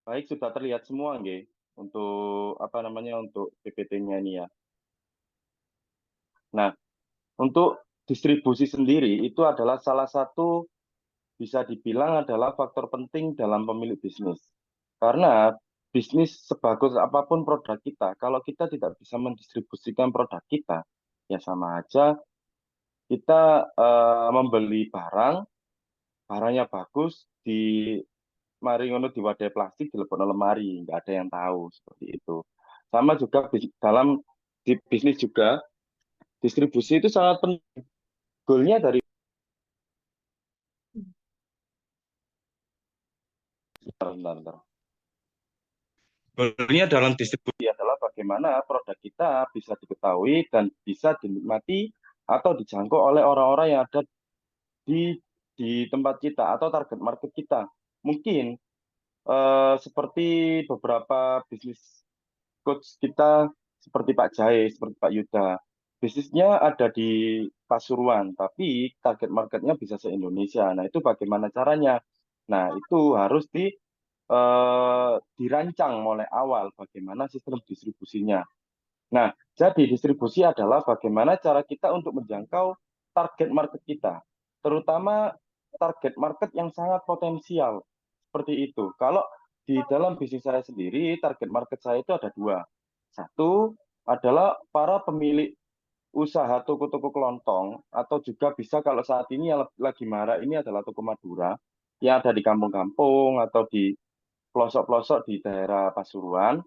Baik, sudah terlihat semua nggih, untuk apa namanya, untuk PPT-nya ini ya. Nah, untuk distribusi sendiri itu adalah salah satu bisa dibilang adalah faktor penting dalam pemilik bisnis. Karena bisnis sebagus apapun produk kita, kalau kita tidak bisa mendistribusikan produk kita, ya sama aja kita membeli barang, barangnya bagus, di mari ngono di wadah plastik dilebokno lemari, nggak ada yang tahu seperti itu. Sama juga dalam di bisnis juga distribusi itu sangat penting. Goalnya dari bentar, bentar, bentar. Goalnya dalam distribusi adalah bagaimana produk kita bisa diketahui dan bisa dinikmati atau dijangkau oleh orang-orang yang ada di tempat kita atau target market kita. Mungkin seperti beberapa bisnis coach kita seperti Pak Jae, seperti Pak Yuda. Bisnisnya ada di Pasuruan, tapi target marketnya bisa se-Indonesia. Nah, itu bagaimana caranya? Nah, itu harus dirancang mulai awal bagaimana sistem distribusinya. Nah, jadi distribusi adalah bagaimana cara kita untuk menjangkau target market kita, terutama target market yang sangat potensial. Seperti itu. Kalau di dalam bisnis saya sendiri, target market saya itu ada dua. Satu adalah para pemilik usaha toko-toko kelontong, atau juga bisa kalau saat ini yang lagi marak ini adalah toko Madura, yang ada di kampung-kampung atau di pelosok-pelosok di daerah Pasuruan.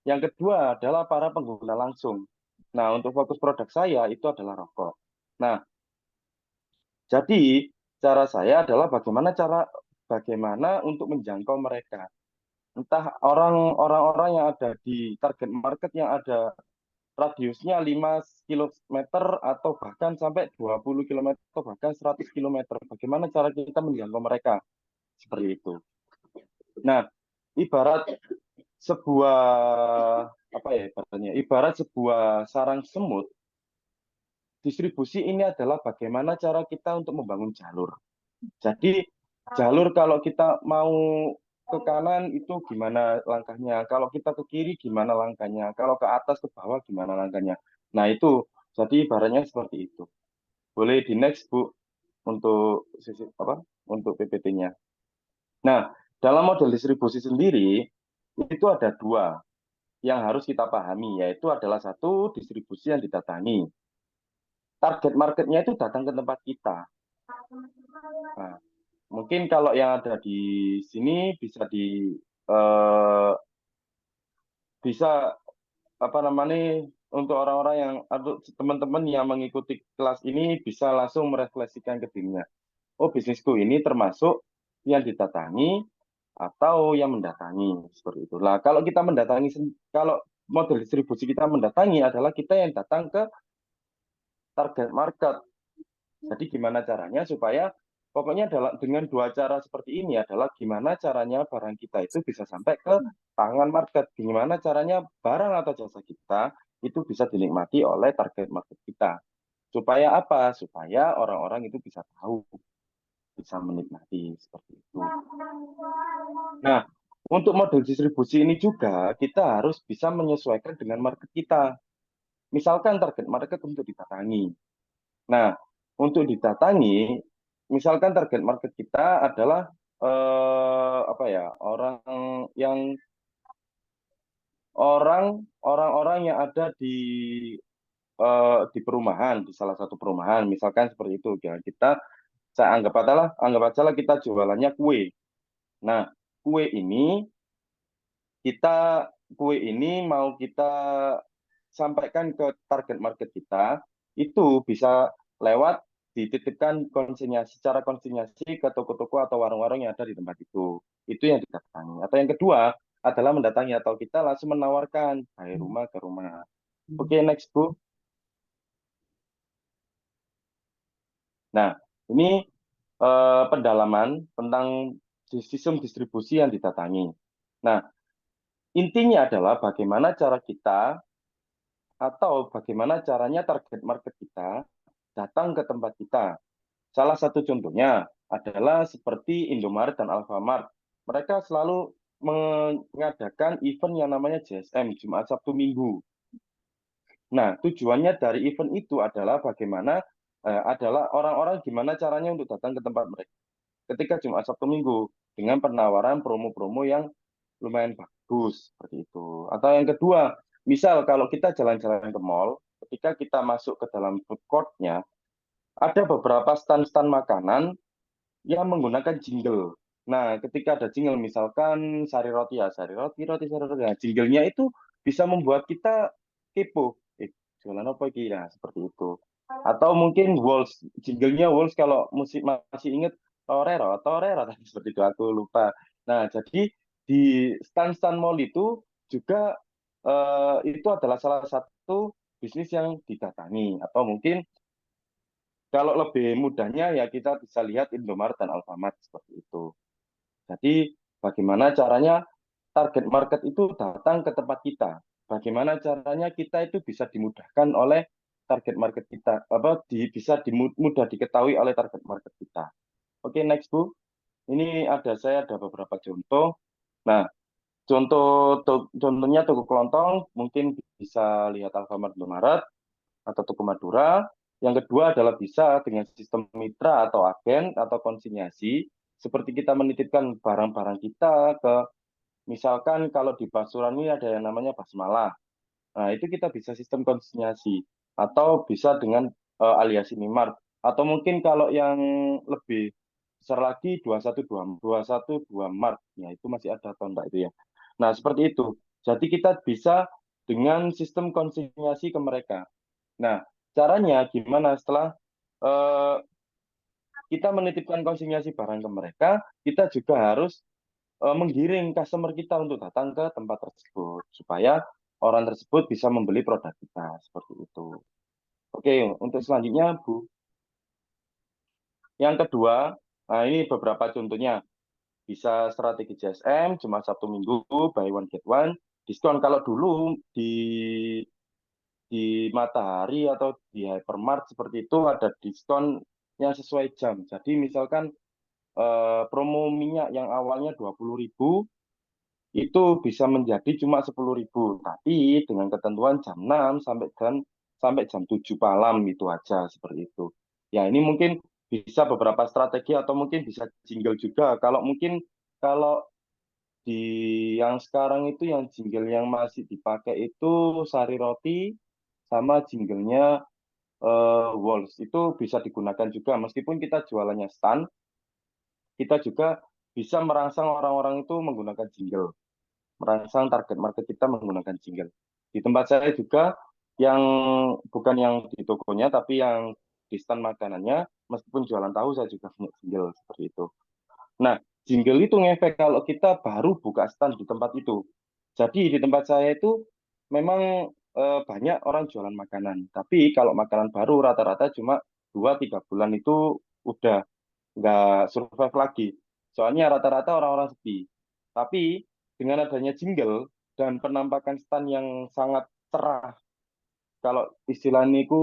Yang kedua adalah para pengguna langsung. Nah, untuk fokus produk saya itu adalah rokok. Nah, jadi cara saya adalah bagaimana untuk menjangkau mereka. Entah orang-orang yang ada di target market yang ada radiusnya 5 kilometer atau bahkan sampai 20 kilometer atau bahkan 100 kilometer. Bagaimana cara kita menjangkau mereka? Seperti itu. Nah, ibarat sebuah apa ya ibaratnya? Ibarat sebuah sarang semut, distribusi ini adalah bagaimana cara kita untuk membangun jalur. Jadi jalur kalau kita mau ke kanan itu gimana langkahnya, kalau kita ke kiri gimana langkahnya, kalau ke atas ke bawah gimana langkahnya. Nah itu, jadi ibaratnya seperti itu. Boleh di next Bu untuk sisi apa? Untuk PPT-nya. Nah, dalam model distribusi sendiri itu ada dua yang harus kita pahami, yaitu adalah satu distribusi yang didatangi. Target marketnya itu datang ke tempat kita. Nah, mungkin kalau yang ada di sini bisa eh, bisa apa namanya untuk orang-orang yang atau teman-teman yang mengikuti kelas ini bisa langsung merefleksikan ke dirinya. Oh, bisnisku ini termasuk yang didatangi atau yang mendatangi seperti itulah. Kalau kita mendatangi, kalau model distribusi kita mendatangi adalah kita yang datang ke target market. Jadi gimana caranya supaya pokoknya dengan dua cara seperti ini adalah gimana caranya barang kita itu bisa sampai ke tangan market. Gimana caranya barang atau jasa kita itu bisa dinikmati oleh target market kita. Supaya apa? Supaya orang-orang itu bisa tahu, bisa menikmati seperti itu. Nah, untuk model distribusi ini juga kita harus bisa menyesuaikan dengan market kita. Misalkan target market untuk didatangi. Nah, untuk didatangi, misalkan target market kita adalah apa ya, yang orang-orang yang ada di perumahan, di salah satu perumahan, misalkan seperti itu. Ya, saya anggap aja lah kita jualannya kue. Nah, kue ini kita kue ini mau kita sampaikan ke target market kita, itu bisa lewat dititipkan konsinyasi secara konsinyasi ke toko-toko atau warung-warung yang ada di tempat itu. Itu yang didatangi. Atau yang kedua adalah mendatangi atau kita langsung menawarkan dari rumah ke rumah. Oke, next Bu. Nah, ini pendalaman tentang sistem distribusi yang didatangi. Nah, intinya adalah bagaimana cara kita atau bagaimana caranya target market kita datang ke tempat kita. Salah satu contohnya adalah seperti Indomaret dan Alfamart. Mereka selalu mengadakan event yang namanya JSM, Jumat Sabtu Minggu. Nah, tujuannya dari event itu adalah bagaimana adalah orang-orang gimana caranya untuk datang ke tempat mereka ketika Jumat Sabtu Minggu dengan penawaran promo-promo yang lumayan bagus seperti itu. Atau yang kedua, misal kalau kita jalan-jalan ke mall, ketika kita masuk ke dalam food court-nya, ada beberapa stand-stand makanan yang menggunakan jingle. Nah, ketika ada jingle, misalkan sari roti ya, sari roti, roti, sari roti. Nah, jinglenya itu bisa membuat kita kepo. Jualan apa ini? Nah, seperti itu. Atau mungkin Walls, jinglenya Walls kalau musik masih inget Torero, Torero, tadi seperti itu aku lupa. Nah, jadi di stand-stand mall itu juga itu adalah salah satu bisnis yang didatangi. Atau mungkin kalau lebih mudahnya ya kita bisa lihat Indomaret dan Alfamart seperti itu. Jadi bagaimana caranya target market itu datang ke tempat kita. Bagaimana caranya kita itu bisa dimudahkan oleh target market kita, bisa mudah diketahui oleh target market kita. Oke, next Bu. Ini saya ada beberapa contoh. Nah, contohnya toko kelontong mungkin bisa lihat Alfamart Indomaret atau toko Madura. Yang kedua adalah bisa dengan sistem mitra atau agen atau konsinyasi, seperti kita menitipkan barang-barang kita ke, misalkan kalau di Pasuruan ini ada yang namanya Basmalah. Nah, itu kita bisa sistem konsinyasi atau bisa dengan alias Mart. Atau mungkin kalau yang lebih besar lagi 212 Mart. Ya, itu masih ada atau enggak itu ya. Nah, seperti itu. Jadi kita bisa dengan sistem konsinyasi ke mereka. Nah, caranya gimana setelah eh, kita menitipkan konsinyasi barang ke mereka, kita juga harus menggiring customer kita untuk datang ke tempat tersebut supaya orang tersebut bisa membeli produk kita seperti itu. Oke, untuk selanjutnya Bu, yang kedua, nah ini beberapa contohnya bisa strategi JSM cuma Sabtu Minggu buy one get one diskon. Kalau dulu di Matahari atau di Hypermart seperti itu ada diskon yang sesuai jam. Jadi misalkan promo minyak yang awalnya 20.000 itu bisa menjadi cuma 10.000, tapi dengan ketentuan jam 6 sampai jam 7 malam itu aja seperti itu. Ya, ini mungkin bisa beberapa strategi atau mungkin bisa jingle juga. Kalau di yang sekarang itu yang jingle yang masih dipakai itu Sari Roti sama jinglenya Walls itu bisa digunakan juga meskipun kita jualannya stand, kita juga bisa merangsang orang-orang itu menggunakan jingle, merangsang target market kita menggunakan jingle. Di tempat saya juga yang bukan yang di tokonya, tapi yang di stand makanannya, meskipun jualan tahu saya juga punya jingle seperti itu. Nah, jingle itu ngefek kalau kita baru buka stand di tempat itu. Jadi di tempat saya itu memang banyak orang jualan makanan. Tapi kalau makanan baru rata-rata cuma 2-3 bulan itu udah nggak survive lagi. Soalnya rata-rata orang-orang sepi. Tapi dengan adanya jingle dan penampakan stand yang sangat cerah, kalau istilahnya itu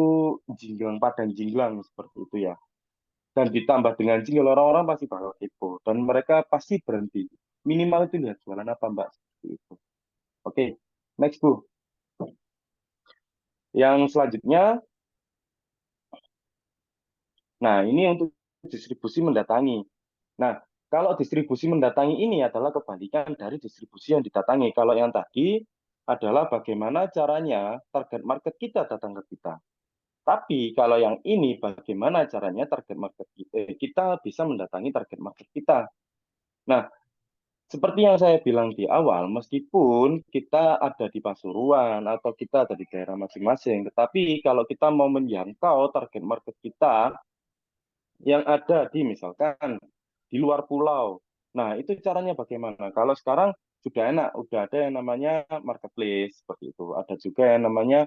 jinglang padang jinglang seperti itu ya. Dan ditambah dengan jingle orang-orang pasti bakal kepo dan mereka pasti berhenti. Minimal itu lihat jualan apa Mbak seperti itu. Oke, next Bu. Yang selanjutnya, nah ini untuk distribusi mendatangi. Nah, kalau distribusi mendatangi ini adalah kebalikan dari distribusi yang didatangi. Kalau yang tadi adalah bagaimana caranya target market kita datang ke kita. Tapi kalau yang ini bagaimana caranya target market kita bisa mendatangi target market kita. Nah, seperti yang saya bilang di awal, meskipun kita ada di Pasuruan atau kita ada di daerah masing-masing, tetapi kalau kita mau menjangkau target market kita yang ada di misalkan di luar pulau. Nah, itu caranya bagaimana? Kalau sekarang sudah enak, udah ada yang namanya marketplace seperti itu. Ada juga yang namanya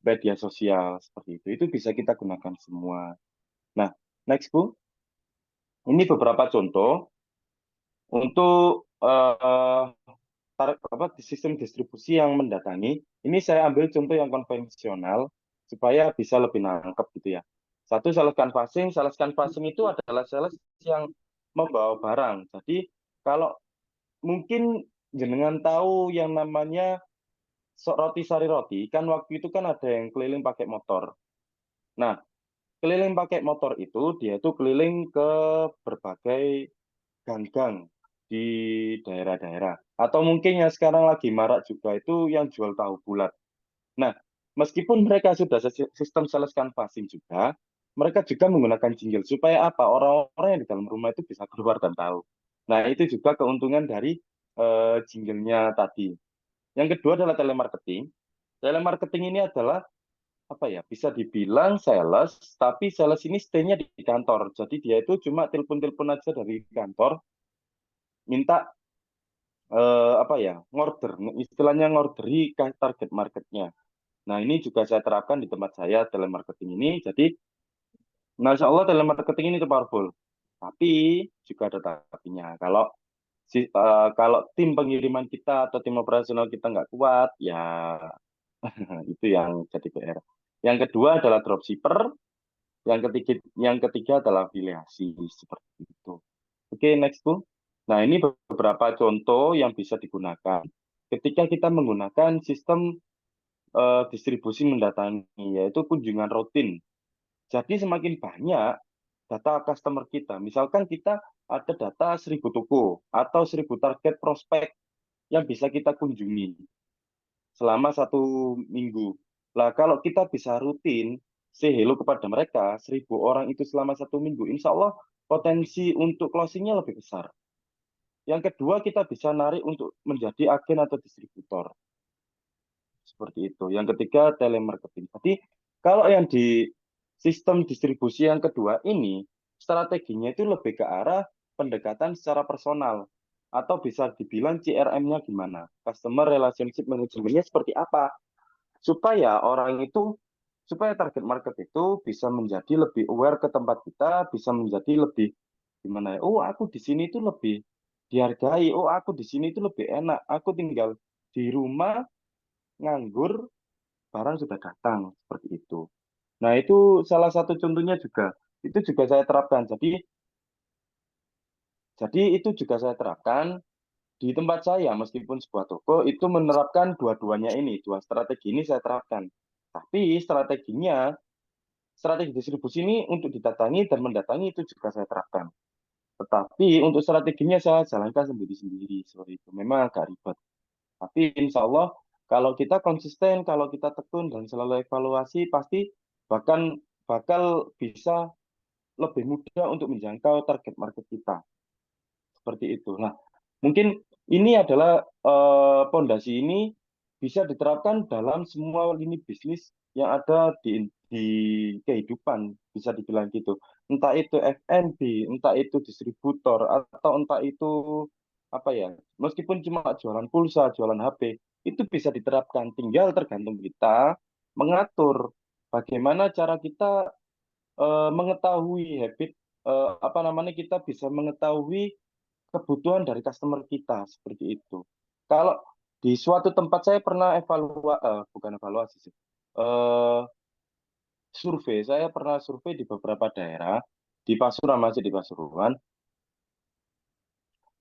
media sosial seperti itu. Itu bisa kita gunakan semua. Nah, next Bu, ini beberapa contoh untuk sistem distribusi yang mendatangi. Ini saya ambil contoh yang konvensional supaya bisa lebih nangkep gitu ya. Satu, sales canvassing. Sales canvassing itu adalah sales yang membawa barang. Jadi kalau mungkin jenengan tahu yang namanya roti sari roti, kan waktu itu kan ada yang keliling pakai motor. Nah, keliling pakai motor itu dia itu keliling ke berbagai gang-gang di daerah-daerah. Atau mungkin yang sekarang lagi marak juga itu yang jual tahu bulat. Nah, meskipun mereka sudah sistem sales canvassing juga, mereka juga menggunakan jingle supaya apa? Orang-orang yang di dalam rumah itu bisa keluar dan tahu. Nah, itu juga keuntungan dari jinglenya tadi. Yang kedua adalah telemarketing. Telemarketing ini adalah apa ya? Bisa dibilang sales, tapi sales ini stay-nya di kantor. Jadi dia itu cuma telepon-telepon aja dari kantor, minta apa ya? Ngorder, istilahnya ngorderi ke target marketnya. Nah, ini juga saya terapkan di tempat saya telemarketing ini. Jadi, Masya Allah telemarketing ini itu powerful. Tapi juga ada tapinya. Kalau tim pengiriman kita atau tim operasional kita nggak kuat, ya itu yang jadi PR. Yang kedua adalah dropshipper, yang ketiga adalah afiliasi seperti itu. Oke, next Bu. Nah, ini beberapa contoh yang bisa digunakan ketika kita menggunakan sistem distribusi mendatangi, yaitu kunjungan rutin. Jadi semakin banyak data customer kita, misalkan kita ada data 1.000 toko atau 1.000 target prospek yang bisa kita kunjungi selama 1 minggu. Lah, kalau kita bisa rutin say hello kepada mereka, 1.000 orang itu selama 1 minggu, insya Allah potensi untuk closingnya lebih besar. Yang kedua, kita bisa narik untuk menjadi agen atau distributor. Seperti itu. Yang ketiga, telemarketing. Jadi, kalau yang di sistem distribusi yang kedua ini, strateginya itu lebih ke arah pendekatan secara personal. Atau bisa dibilang CRM-nya gimana? Customer Relationship Management-nya seperti apa? Supaya orang itu, supaya target market itu bisa menjadi lebih aware ke tempat kita, bisa menjadi lebih gimana ya? Oh, aku di sini itu lebih dihargai. Oh, aku di sini itu lebih enak. Aku tinggal di rumah nganggur, barang sudah datang seperti itu. Nah, itu salah satu contohnya juga. Itu juga saya terapkan. Jadi itu juga saya terapkan di tempat saya meskipun sebuah toko itu menerapkan dua-duanya ini, dua strategi ini saya terapkan. Tapi strategi distribusi ini untuk didatangi dan mendatangi itu juga saya terapkan. Tetapi untuk strateginya saya jalankan sendiri-sendiri seperti itu. Memang agak ribet. Tapi insya Allah kalau kita konsisten, kalau kita tekun dan selalu evaluasi, pasti bahkan bakal bisa lebih mudah untuk menjangkau target market kita. Seperti itu. Nah, mungkin ini adalah pondasi ini bisa diterapkan dalam semua lini bisnis yang ada di kehidupan, bisa dibilang gitu. Entah itu F&B, entah itu distributor, atau entah itu apa ya, meskipun cuma jualan pulsa, jualan HP, itu bisa diterapkan. Tinggal tergantung kita mengatur bagaimana cara kita mengetahui habit, apa namanya, kita bisa mengetahui kebutuhan dari customer kita seperti itu. Kalau di suatu tempat saya pernah bukan evaluasi sih, eh, survei. Saya pernah survei di beberapa daerah di Pasuruan, masih di Pasuruan.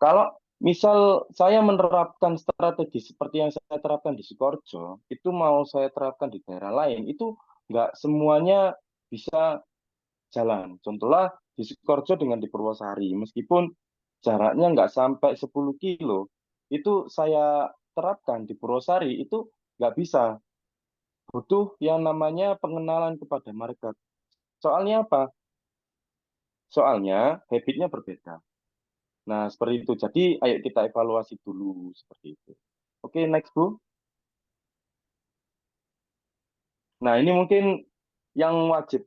Kalau misal saya menerapkan strategi seperti yang saya terapkan di Sukoharjo, itu mau saya terapkan di daerah lain, itu nggak semuanya bisa jalan. Contohnya di Sukoharjo dengan di Purwosari, meskipun jaraknya nggak sampai 10 kilo, itu saya terapkan di Purwosari itu nggak bisa. Butuh yang namanya pengenalan kepada market. Soalnya apa? Soalnya habitnya berbeda. Nah, seperti itu. Jadi, ayo kita evaluasi dulu seperti itu. Oke, next Bu. Nah, ini mungkin yang wajib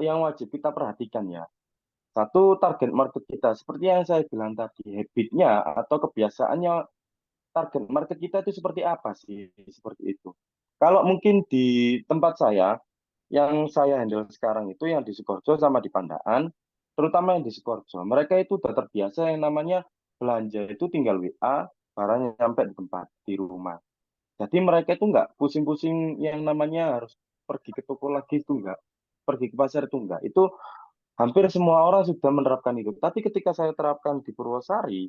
yang wajib kita perhatikan ya. Satu, target market kita. Seperti yang saya bilang tadi, habitnya atau kebiasaannya target market kita itu seperti apa sih? Seperti itu. Kalau mungkin di tempat saya, yang saya handle sekarang itu yang di Sukoharjo sama di Pandaan, terutama yang di Sukoharjo, mereka itu udah terbiasa yang namanya belanja itu tinggal WA, barangnya sampai di tempat, di rumah. Jadi mereka itu nggak pusing-pusing yang namanya harus pergi ke toko lagi itu nggak, pergi ke pasar itu nggak. Itu hampir semua orang sudah menerapkan itu. Tapi ketika saya terapkan di Purwosari,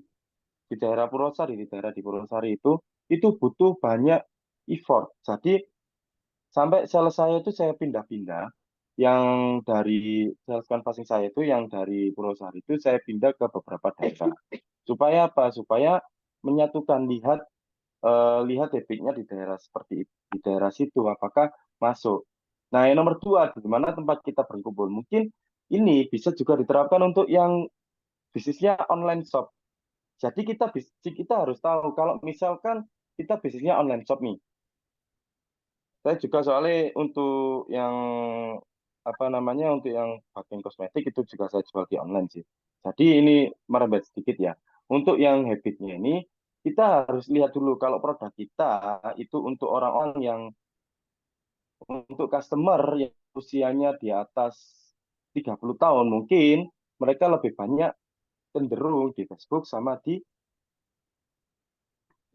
di daerah Purwosari, di Purwosari itu butuh banyak effort. Jadi sampai sales saya itu saya pindah-pindah, yang dari sales canvassing saya itu yang dari Purwosari itu saya pindah ke beberapa daerah. Supaya apa? Supaya menyatukan lihat habitnya di daerah seperti itu, di daerah situ apakah masuk. Nah, yang nomor dua, di mana tempat kita berkumpul. Mungkin ini bisa juga diterapkan untuk yang bisnisnya online shop. Jadi kita harus tahu kalau misalkan kita bisnisnya online shop nih. Saya juga soalnya untuk yang apa namanya untuk yang bagian kosmetik itu juga saya jual di online sih. Jadi ini merambat sedikit ya. Untuk yang habitnya ini kita harus lihat dulu kalau produk kita itu untuk orang-orang yang untuk customer yang usianya di atas 30 tahun mungkin mereka lebih banyak cenderung di Facebook sama di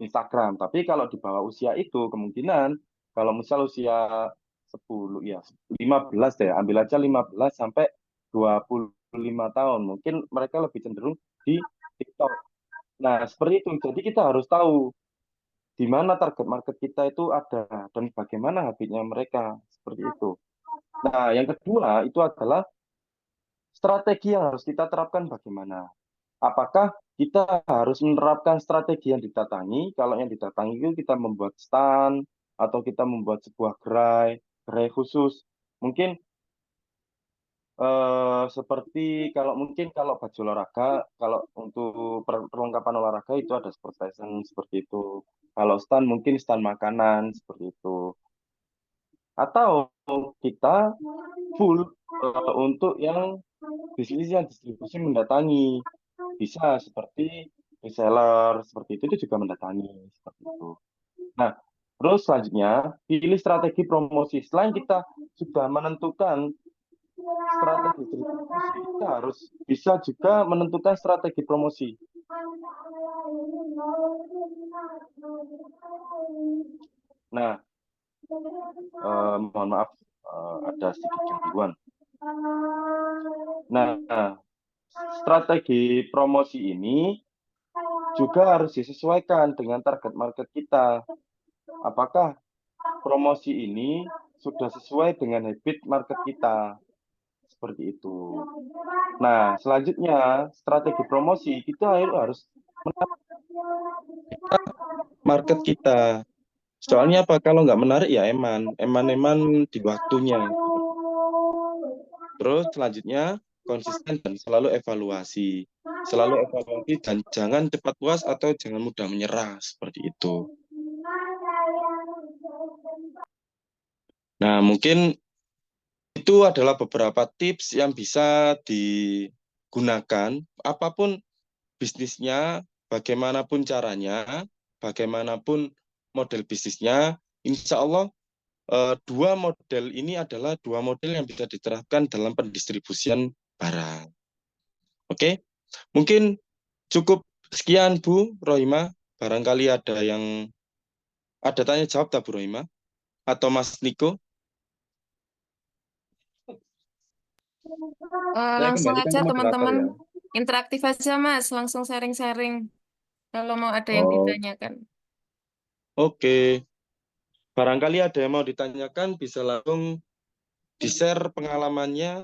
Instagram. Tapi kalau di bawah usia itu kemungkinan kalau misal usia 10 ya 15 deh, ambil aja 15 sampai 25 tahun, mungkin mereka lebih cenderung di TikTok. Nah, seperti itu. Jadi kita harus tahu di mana target market kita itu ada dan bagaimana habitnya mereka seperti itu. Nah, yang kedua itu adalah strategi yang harus kita terapkan bagaimana. Apakah kita harus menerapkan strategi yang didatangi? Kalau yang didatangi itu kita membuat stand atau kita membuat sebuah gerai khusus. Mungkin seperti kalau mungkin kalau baju olahraga, kalau untuk perlengkapan olahraga itu ada sport station seperti itu. Kalau stand mungkin stand makanan seperti itu. Atau kita full untuk yang bisnis yang distribusi mendatangi. Bisa seperti reseller, seperti itu juga mendatangi, seperti itu. Nah, terus selanjutnya, pilih strategi promosi. Selain kita sudah menentukan strategi distribusi, kita harus bisa juga menentukan strategi promosi. Nah, mohon maaf, ada sedikit gangguan. Nah, strategi promosi ini juga harus disesuaikan dengan target market kita. Apakah promosi ini sudah sesuai dengan habit market kita? Seperti itu. Nah, selanjutnya strategi promosi kita harus menarik market kita. Soalnya apa? Kalau nggak menarik ya eman di waktunya. Terus selanjutnya konsisten dan selalu evaluasi dan jangan cepat puas atau jangan mudah menyerah seperti itu. Nah, mungkin itu adalah beberapa tips yang bisa digunakan apapun bisnisnya, bagaimanapun caranya, bagaimanapun model bisnisnya, insya Allah dua model ini adalah dua model yang bisa diterapkan dalam pendistribusian barang. Oke, mungkin cukup sekian Bu Rohima. Barangkali ada tanya jawab tak Bu Rohima atau Mas Niko? Saya Langsung kembalikan aja ke moderator teman-teman, ya. interaktif aja Mas, langsung sharing-sharing kalau mau ada yang Oh, ditanyakan. oke. Barangkali ada yang mau ditanyakan, bisa langsung di-share pengalamannya,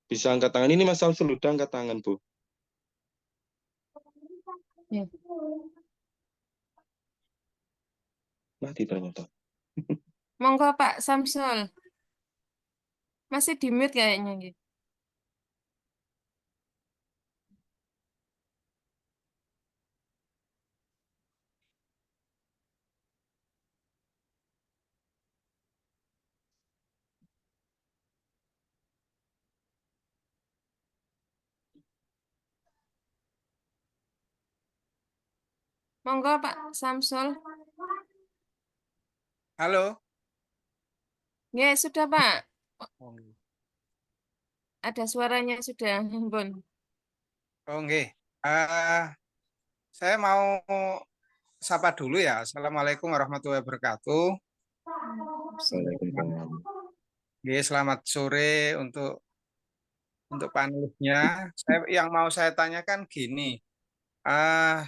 bisa angkat tangan. Ini Mas Samsul udah angkat tangan, Bu. Ya. Nah, ternyata. Monggo Pak Samsul, masih di mute kayaknya gitu. Monggo Pak Samsul. Halo. Ya, sudah Pak. Oh, Ada suaranya sudah, Bun. nggih. Eh, saya mau sapa dulu ya. Assalamualaikum warahmatullahi wabarakatuh. Waalaikumsalam. Nggih, selamat sore untuk panelisnya. Yang mau saya tanyakan gini, ah,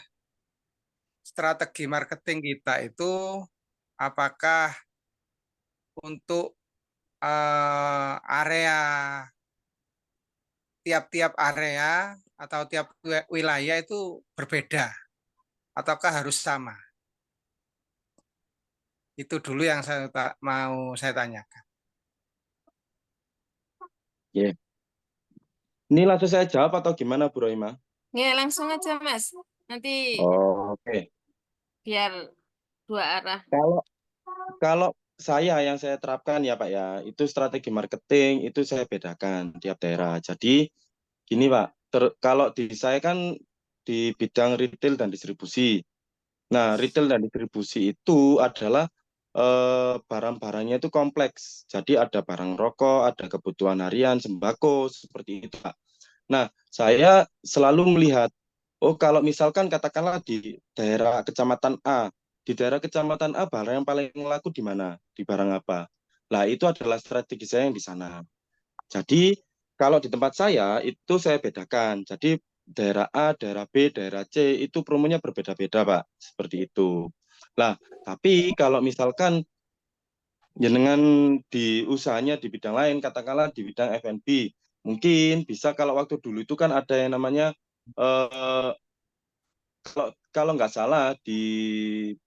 strategi marketing kita itu apakah untuk area tiap-tiap area atau tiap wilayah itu berbeda ataukah harus sama? Itu dulu yang mau saya tanyakan. Ya. Ini langsung saya jawab atau gimana, Bu Rohima? Ya, langsung aja, Mas. Nanti Oh, oke. biar dua arah. Kalau kalau yang saya terapkan ya Pak ya, itu strategi marketing itu saya bedakan tiap daerah. Jadi gini Pak, kalau di saya kan di bidang retail dan distribusi. Nah, retail dan distribusi itu adalah barang-barangnya itu kompleks. Jadi ada barang rokok, ada kebutuhan harian, sembako, seperti itu Pak. Nah, saya selalu melihat, oh kalau misalkan katakanlah di daerah kecamatan A, di daerah kecamatan A barang yang paling laku di mana? Di barang apa? Nah, itu adalah strategi saya yang di sana. Jadi, kalau di tempat saya, itu saya bedakan. Jadi, daerah A, daerah B, daerah C, itu promonya berbeda-beda, Pak. Seperti itu. Nah, tapi kalau misalkan jenengan di usahanya di bidang lain, katakanlah di bidang F&B, mungkin bisa kalau waktu dulu itu kan ada yang namanya eh, kalau nggak salah di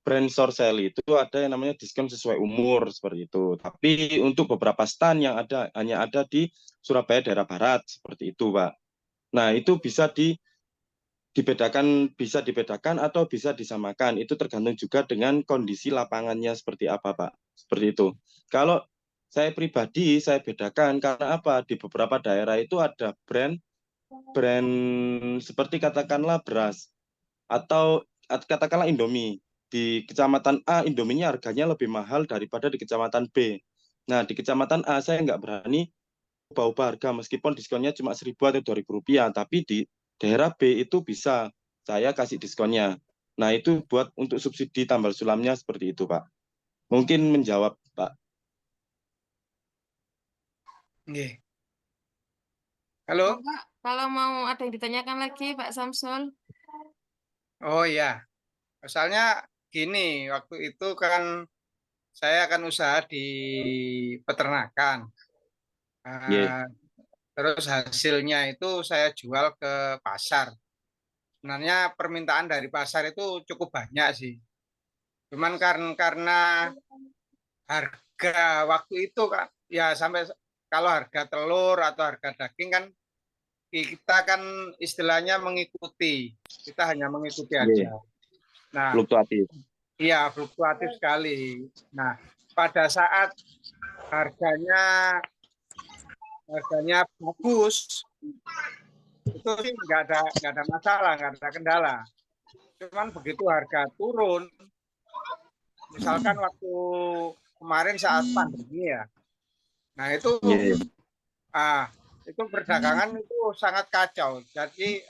brand Sorcel itu ada yang namanya diskon sesuai umur seperti itu. Tapi untuk beberapa stand yang ada hanya ada di Surabaya daerah barat seperti itu, Pak. Nah, itu bisa dibedakan atau bisa disamakan. Itu tergantung juga dengan kondisi lapangannya seperti apa, Pak. Seperti itu. Kalau saya pribadi, saya bedakan karena apa? Di beberapa daerah itu ada brand seperti katakanlah beras atau katakanlah Indomie. Di kecamatan A, Indominya harganya lebih mahal daripada di kecamatan B. Nah, di kecamatan A saya nggak berani ubah-ubah harga meskipun diskonnya cuma 1.000 atau 2.000 rupiah, tapi di daerah B itu bisa saya kasih diskonnya. Nah, itu buat untuk subsidi tambal sulamnya seperti itu, Pak. Mungkin menjawab, Pak. Nggih. Halo? Pak, kalau mau ada yang ditanyakan lagi, Pak Samsul. Oh iya, misalnya gini, waktu itu kan saya akan usaha di peternakan. Yeah. Eh, Terus hasilnya itu saya jual ke pasar. Sebenarnya permintaan dari pasar itu cukup banyak sih. Cuman karena harga waktu itu kan ya sampai kalau harga telur atau harga daging kan kita kan istilahnya mengikuti. Kita hanya mengikuti Yeah. aja. Nah, Fluktuatif. iya fluktuatif sekali. Nah, pada saat harganya harganya bagus, itu sih nggak ada masalah, nggak ada kendala. Cuman begitu harga turun, misalkan waktu kemarin saat pandemi ya, nah Yeah. ah itu perdagangan itu sangat kacau. Jadi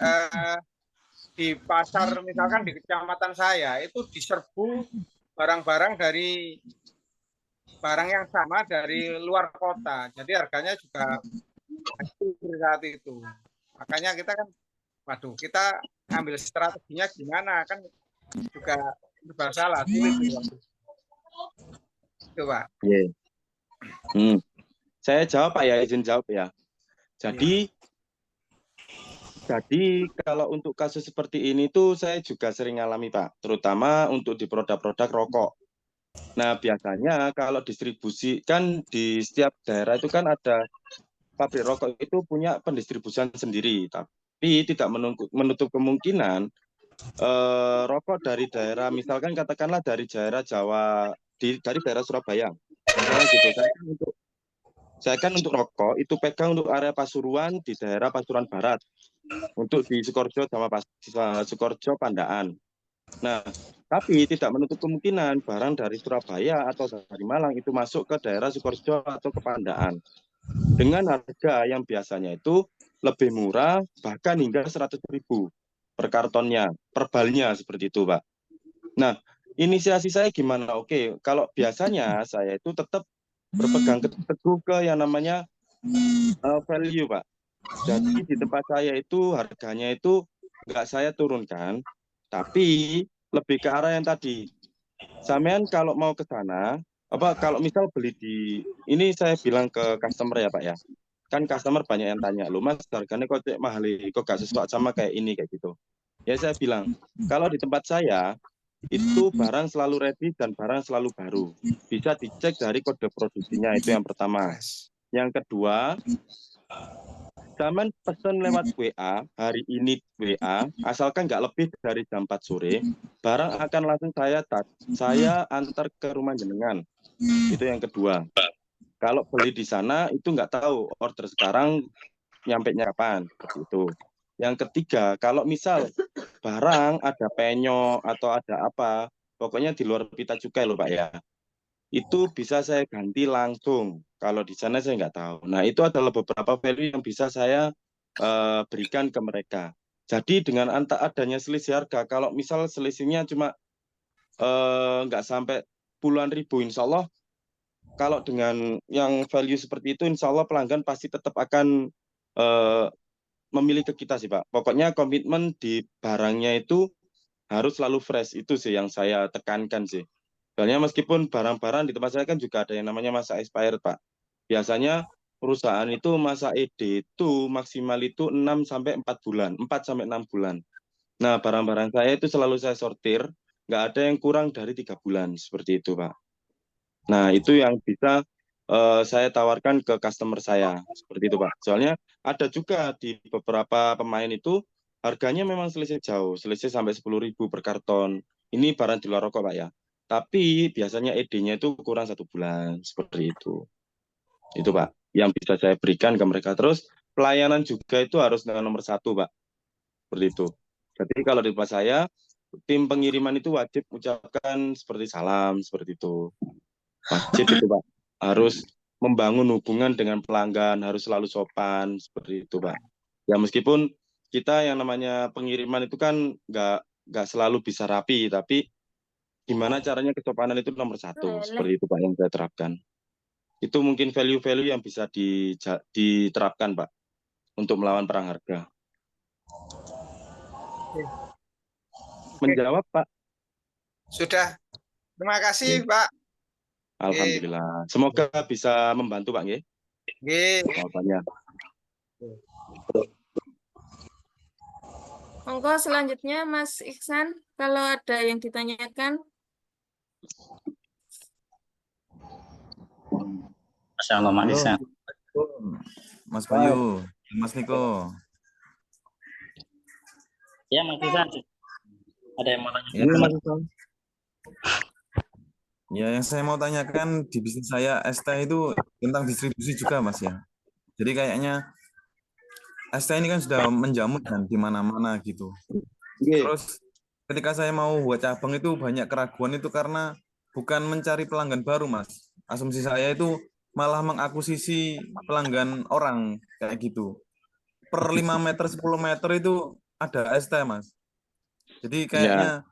di pasar misalkan di kecamatan saya itu diserbu barang-barang dari barang yang sama dari luar kota. Jadi harganya juga saat itu. Makanya kita kan, waduh, kita ambil strateginya gimana kan juga serba salah, sulit itu, Pak. Yeah. Saya jawab, Pak ya, izin jawab ya. Jadi kalau untuk kasus seperti ini tuh saya juga sering alami Pak, terutama untuk di produk-produk rokok. Nah, biasanya kalau distribusi kan di setiap daerah itu kan ada pabrik rokok itu punya pendistribusian sendiri, tapi tidak menutup kemungkinan rokok dari daerah, misalkan katakanlah dari daerah Jawa, dari daerah Surabaya. Misalnya gitu, saya kan untuk rokok itu pegang untuk area Pasuruan di daerah Pasuruan Barat, untuk di Sukoharjo sama Sukoharjo Pandaan. Nah, tapi tidak menutup kemungkinan barang dari Surabaya atau dari Malang itu masuk ke daerah Sukoharjo atau ke Pandaan dengan harga yang biasanya itu lebih murah, bahkan hingga 100.000 per kartonnya, per balnya seperti itu, Pak. Nah, inisiasi saya gimana? Oke, kalau biasanya saya itu tetap berpegang teguh ke yang namanya value, Pak. Jadi di tempat saya itu harganya itu nggak saya turunkan, tapi lebih ke arah yang tadi. Sampean kalau mau ke sana, kalau misal beli ini saya bilang ke customer ya Pak ya. Kan customer banyak yang tanya, "Lu Mas, harganya kok cek mahal, kok gak sesuai sama kayak ini kayak gitu." Ya saya bilang, kalau di tempat saya itu barang selalu ready dan barang selalu baru. Bisa dicek dari kode produksinya, itu yang pertama. Yang kedua, zaman pesan lewat WA, hari ini WA, asalkan nggak lebih dari jam 4 sore, barang akan langsung saya antar ke rumah jenengan. Itu yang kedua. Kalau beli di sana, itu nggak tahu order sekarang nyampe-nya kapan. Seperti itu. Yang ketiga, kalau misal barang ada penyo atau ada apa, pokoknya di luar pita cukai loh Pak ya, itu bisa saya ganti langsung. Kalau di sana saya nggak tahu. Nah, itu adalah beberapa value yang bisa saya berikan ke mereka. Jadi dengan adanya selisih harga, kalau misal selisihnya cuma nggak sampai puluhan ribu, insya Allah kalau dengan yang value seperti itu, insya Allah pelanggan pasti tetap akan eh, memilih ke kita sih Pak. Pokoknya komitmen di barangnya itu harus selalu fresh, itu sih yang saya tekankan sih. Soalnya meskipun barang-barang di tempat saya kan juga ada yang namanya masa expired, Pak. Biasanya perusahaan itu masa ED itu maksimal itu 6 sampai 4 bulan, 4 sampai 6 bulan. Nah, barang-barang saya itu selalu saya sortir, nggak ada yang kurang dari 3 bulan, seperti itu, Pak. Nah, itu yang bisa saya tawarkan ke customer saya, seperti itu, Pak. Soalnya ada juga di beberapa pemain itu harganya memang selisih jauh, selisih sampai 10.000 per karton. Ini barang di luar rokok, Pak ya. Tapi biasanya ED-nya itu kurang 1 bulan, seperti itu. Itu, Pak, yang bisa saya berikan ke mereka. Terus pelayanan juga itu harus dengan nomor 1, Pak. Seperti itu. Jadi kalau di tempat saya, tim pengiriman itu wajib ucapkan seperti salam, seperti itu. Wajib itu Pak, harus membangun hubungan dengan pelanggan, harus selalu sopan, seperti itu Pak. Ya meskipun kita yang namanya pengiriman itu kan nggak selalu bisa rapi, tapi gimana caranya kesopanan itu nomor 1, seperti itu Pak yang saya terapkan. Itu mungkin value-value yang bisa diterapkan Pak, untuk melawan perang harga. Menjawab Pak? Sudah. Terima kasih Pak. Alhamdulillah. Semoga bisa membantu Pak nggih. Nggih. Jawabannya. Monggo selanjutnya Mas Iksan, kalau ada yang ditanyakan. Masya Allah, Mas Iksan. Mas Bayu, Mas Niko. Ya, Mas Iksan. Ada yang mau tanya? Ya, Mas Iksan. Ya, yang saya mau tanyakan di bisnis saya ST itu tentang distribusi juga, Mas ya. Jadi kayaknya ST ini kan sudah menjamur kan di mana-mana gitu. Terus ketika saya mau buat cabang itu banyak keraguan itu karena bukan mencari pelanggan baru, Mas. Asumsi saya itu malah mengakuisisi pelanggan orang kayak gitu. Per 5 meter, 10 meter itu ada ST, Mas. Jadi kayaknya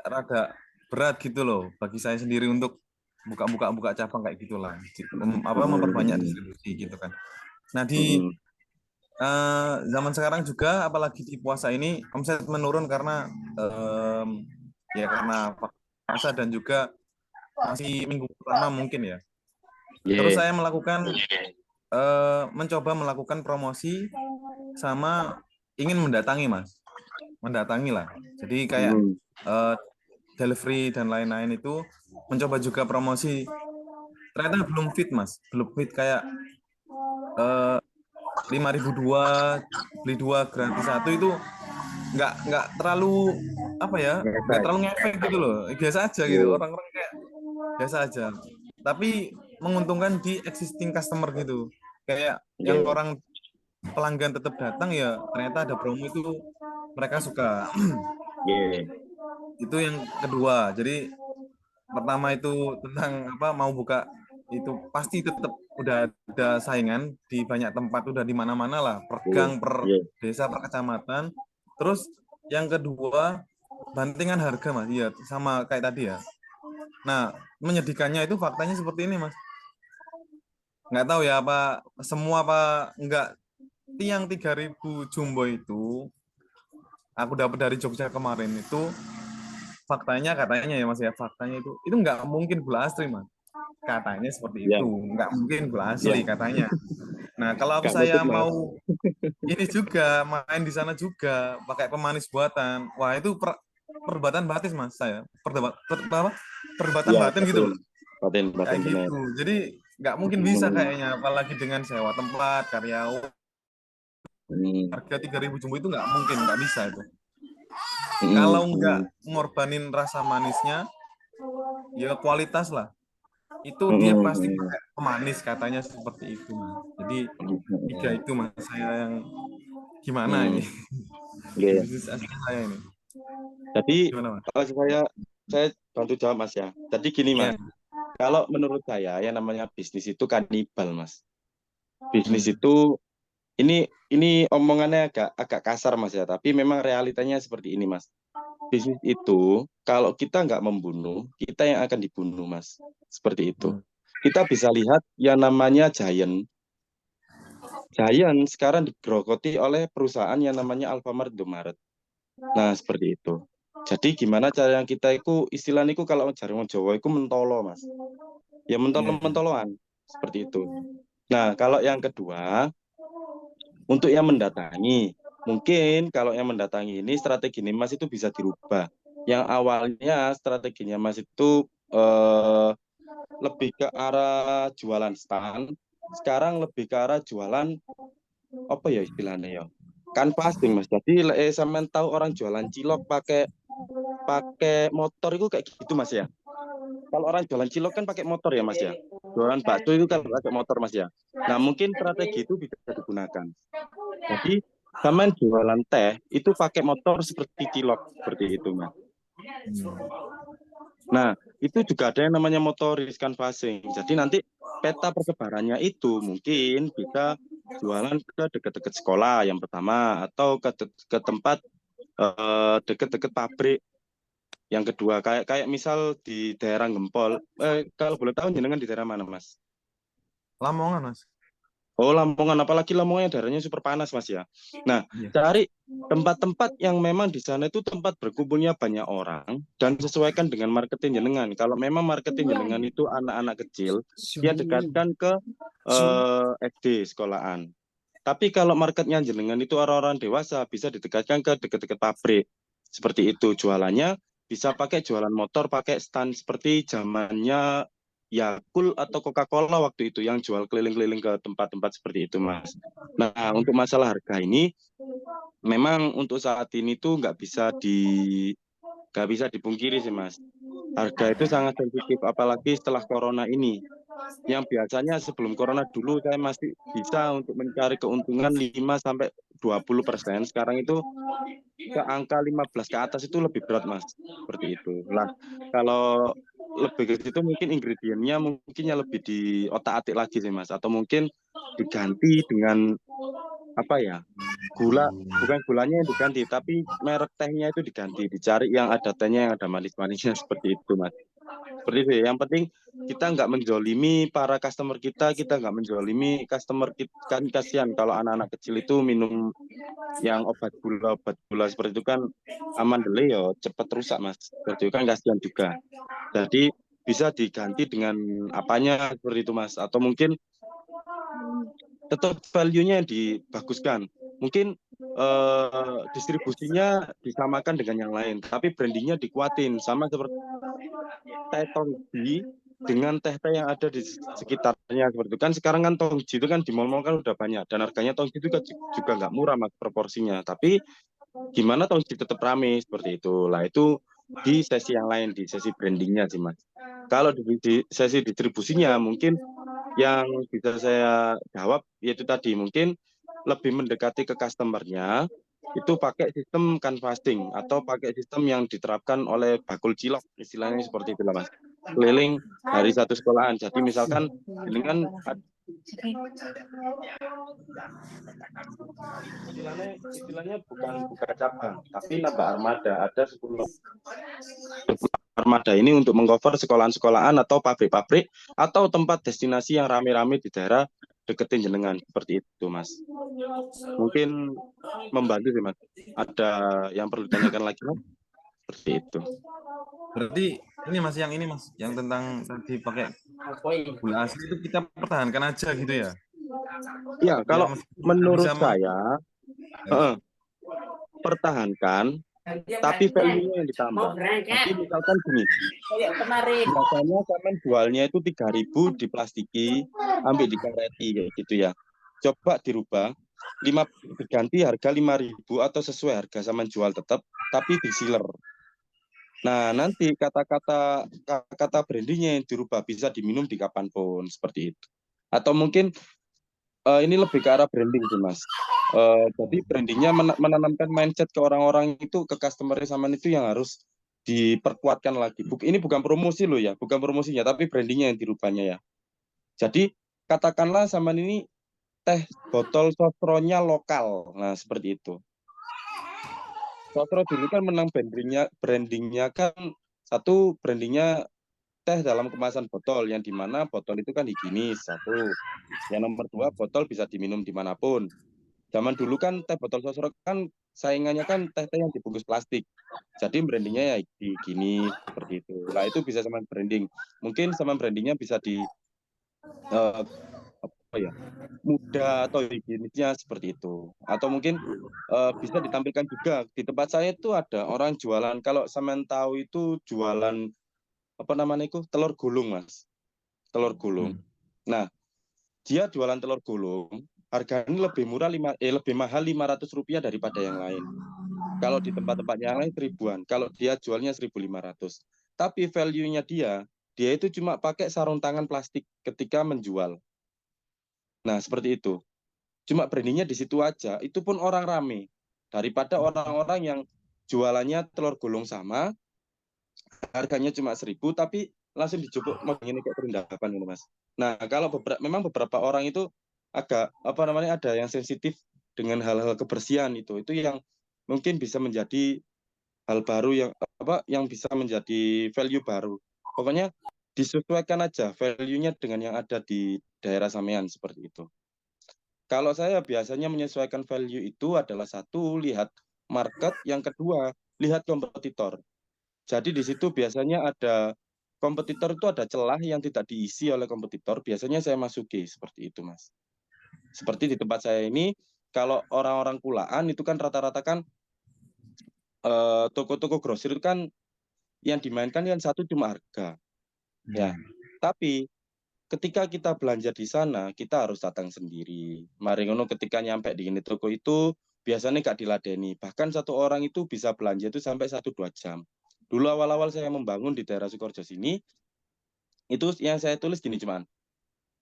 rada berat gitu loh bagi saya sendiri untuk buka cabang kayak gitulah. Memperbanyak distribusi gitu kan. Nah, di zaman sekarang juga apalagi di puasa ini omset menurun karena ya karena puasa dan juga masih minggu pertama mungkin ya. Terus saya mencoba melakukan promosi sama ingin mendatangi Mas. Mendatangi lah. Jadi kayak delivery dan lain-lain itu mencoba juga promosi. Ternyata belum fit Mas. Belum fit kayak 5.002 beli 2 gratis 1 itu nggak terlalu apa ya, nggak terlalu ngefek gitu loh, biasa aja gitu, orang-orang kayak biasa aja, tapi menguntungkan di existing customer gitu, kayak yang orang pelanggan tetap datang ya ternyata ada promo itu mereka suka. Itu yang kedua. Jadi pertama itu tentang mau buka itu pasti tetap udah ada saingan di banyak tempat, udah di mana-mana lah, per gang, per desa, per kecamatan. Terus yang kedua bantingan harga Mas, iya sama kayak tadi ya. Nah, menyedihkannya itu faktanya seperti ini Mas. Nggak tahu ya apa semua apa enggak, tiang 3.000 jumbo itu aku dapat dari Jogja kemarin itu katanya ya Mas ya, faktanya itu nggak mungkin gula asli Mas. Katanya seperti Ya, itu, nggak mungkin gula ya, asli katanya. Nah, kalau nggak saya mungkin, Mas. mau ini juga main di sana juga pakai pemanis buatan, wah itu perdebatan batis Mas saya, perdebatan Ya, batin gitu loh, batin, kayak benar. gitu. Jadi nggak mungkin bisa kayaknya, apalagi dengan sewa tempat, karyawan, harga 3.000 jumbo itu nggak mungkin, nggak bisa itu. Kalau nggak ngorbanin rasa manisnya, ya kualitas lah. Itu dia pasti pakai pemanis katanya seperti itu Mas. Jadi 3 itu Mas, saya yang gimana ini? Iya. Bisnis asli saya ini. Jadi Gimana Mas? kalau saya bantu jawab Mas ya. Jadi gini Iya. Mas, kalau menurut saya yang namanya bisnis itu kanibal Mas. Bisnis itu ini omongannya agak kasar Mas ya, tapi memang realitanya seperti ini Mas. Bisnis itu kalau kita nggak membunuh, kita yang akan dibunuh Mas. Seperti itu. Kita bisa lihat yang namanya Giant. Giant sekarang digerogoti oleh perusahaan yang namanya Alfamart, Indomaret. Nah, seperti itu. Jadi gimana cara yang kita itu istilahnya itu kalau jaringan Jawa itu mentolo Mas. Ya mentolo-mentoloan seperti itu. Nah, kalau yang kedua untuk yang mendatangi, mungkin kalau yang mendatangi ini strategi Mas itu bisa dirubah. Yang awalnya strateginya Mas itu lebih ke arah jualan stand, sekarang lebih ke arah jualan apa ya istilahnya ya? Canvassing Mas. Jadi sampean tahu orang jualan cilok pakai motor itu kayak gitu Mas ya. Kalau orang jualan cilok kan pakai motor ya Mas ya. Jualan bakso itu kan pakai motor Mas ya. Nah, mungkin strategi itu bisa digunakan. Jadi sampean jualan teh itu pakai motor seperti cilok seperti itu Mas. Nah, itu juga ada yang namanya motoris canvassing. Jadi nanti peta persebarannya itu mungkin bisa jualan ke dekat-dekat sekolah yang pertama, atau ke tempat dekat-dekat pabrik yang kedua. Kayak misal di daerah Gempol. Kalau boleh tahu jenengan di daerah mana Mas? Lamongan Mas. Oh, Lamongan, apalagi Lamongan yang daerahnya super panas Mas ya. Nah, cari tempat-tempat yang memang di sana itu tempat berkumpulnya banyak orang dan sesuaikan dengan marketing jenengan. Kalau memang marketing jenengan itu anak-anak kecil, ya dekatkan ke SD sekolahan. Tapi kalau marketnya jenengan itu orang-orang dewasa, bisa didekatkan ke dekat-dekat pabrik. Seperti itu jualannya, bisa pakai jualan motor, pakai stand seperti zamannya Yakult atau Coca-Cola waktu itu yang jual keliling-keliling ke tempat-tempat seperti itu Mas. Nah, untuk masalah harga ini memang untuk saat ini tuh nggak bisa dipungkiri sih Mas. Harga itu sangat sensitif apalagi setelah corona ini. Yang biasanya sebelum corona dulu saya masih bisa untuk mencari keuntungan 5-20%, sekarang itu ke angka 15 ke atas itu lebih berat Mas. Seperti itu. Lah, kalau lebih ke situ mungkin ingredientnya mungkin lebih di otak-atik lagi sih Mas, atau mungkin diganti dengan apa ya, bukan gulanya yang diganti tapi merek tehnya itu diganti, dicari yang ada tehnya yang ada manis-manisnya seperti itu Mas. Seperti itu ya. Yang penting kita nggak menzolimi para customer kita nggak menzolimi customer kita. Kan kasihan kalau anak-anak kecil itu minum yang obat gula seperti itu kan amandele ya cepat rusak Mas. Seperti itu kan kasihan juga. Jadi bisa diganti dengan apanya seperti itu Mas, atau mungkin tetap value-nya dibaguskan. Mungkin distribusinya disamakan dengan yang lain, tapi brandingnya dikuatin sama seperti teh Tongji dengan teh-teh yang ada di sekitarnya seperti itu kan. Sekarang kan Tongji itu kan di mall-mall kan udah banyak dan harganya Tongji itu juga nggak murah Mas proporsinya, tapi gimana Tongji tetap rame seperti itu. Lah itu di sesi yang lain, di sesi brandingnya sih Mas. Kalau di sesi distribusinya mungkin yang bisa saya jawab yaitu tadi mungkin lebih mendekati ke customer-nya, itu pakai sistem canvassing atau pakai sistem yang diterapkan oleh bakul cilok, istilahnya seperti itu Mas. Keliling dari satu sekolahan. Jadi misalkan dengan istilahnya bukan buka cabang, tapi nambah armada. Ada 10 armada ini untuk mengcover sekolahan-sekolahan atau pabrik-pabrik atau tempat destinasi yang rame-rame di daerah deketin jenengan seperti itu, Mas. Mungkin membantu sih, Mas. Ada yang perlu ditanyakan lagi, Mas? Seperti itu. Berarti ini Mas, yang tentang tadi pakai gula asli itu kita pertahankan aja gitu ya? Ya, kalau menurut bisa saya pertahankan, tapi value-nya yang ditambah. Jadi misalkan gini, biasanya sampean jualnya itu 3.000 diplastiki, ambil dikareti kayak gitu ya. Coba dirubah, diganti harga 5.000 atau sesuai harga sampean jual tetap, tapi di sealer. Nah, nanti kata brandingnya yang dirubah bisa diminum di kapanpun seperti itu. Atau mungkin ini lebih ke arah branding sih, Mas. Jadi brandingnya menanamkan mindset ke orang-orang itu, ke customer sampean itu yang harus diperkuatkan lagi. Ini bukan promosi loh ya, bukan promosinya, tapi brandingnya yang dirubahnya ya. Jadi katakanlah sampean ini teh botol sosronya lokal, nah seperti itu. Sosro dulu kan menang brandingnya kan satu, brandingnya teh dalam kemasan botol, yang dimana botol itu kan higienis, satu. Yang nomor 2, botol bisa diminum dimanapun. Zaman dulu kan teh botol sosro kan saingannya kan teh-teh yang dibungkus plastik. Jadi brandingnya ya gini seperti itu. Nah itu bisa sama branding. Mungkin sama brandingnya bisa di mudah atau higienisnya seperti itu. Atau mungkin bisa ditampilkan juga di tempat saya itu ada orang jualan. Kalau sampean tahu itu jualan apa namanya itu telur gulung, Mas. Telur gulung. Nah dia jualan telur gulung, harganya lebih murah lebih mahal Rp500 daripada yang lain. Kalau di tempat-tempat yang lain 1.000-an, kalau dia jualnya 1.500. Tapi value-nya dia itu cuma pakai sarung tangan plastik ketika menjual. Nah, seperti itu. Cuma brandingnya di situ aja, itu pun orang rame. Daripada orang-orang yang jualannya telur gulung sama, harganya cuma 1.000, tapi langsung dijupuk mau ini kayak perundapan gitu, Mas. Nah, kalau memang beberapa orang itu agak apa namanya ada yang sensitif dengan hal-hal kebersihan itu yang mungkin bisa menjadi hal baru yang bisa menjadi value baru. Pokoknya disesuaikan aja value-nya dengan yang ada di daerah sampean seperti itu. Kalau saya biasanya menyesuaikan value itu adalah satu, lihat market, yang kedua, lihat kompetitor. Jadi di situ biasanya ada kompetitor itu ada celah yang tidak diisi oleh kompetitor, biasanya saya masuki seperti itu, Mas. Seperti di tempat saya ini, kalau orang-orang kulaan itu kan rata-rata kan toko-toko grosir itu kan yang dimainkan kan satu cuma harga. Ya. Tapi ketika kita belanja di sana, kita harus datang sendiri. Mari ngono ketika nyampe di ini toko itu biasanya nggak diladeni. Bahkan satu orang itu bisa belanja itu sampai 1-2 jam. Dulu awal-awal saya membangun di daerah Sukoharjo sini, itu yang saya tulis gini cuman,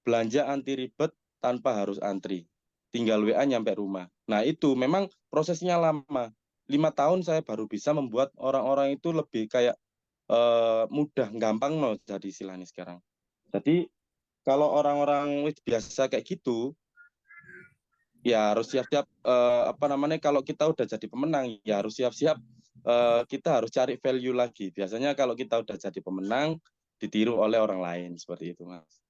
belanja anti ribet tanpa harus antri. Tinggal WA nyampe rumah. Nah itu memang prosesnya lama. 5 tahun saya baru bisa membuat orang-orang itu lebih kayak mudah, gampang loh jadi istilahnya sekarang. Jadi kalau orang-orang biasa kayak gitu, ya harus siap-siap apa namanya kalau kita udah jadi pemenang ya harus siap-siap kita harus cari value lagi. Biasanya kalau kita udah jadi pemenang ditiru oleh orang lain seperti itu, Mas.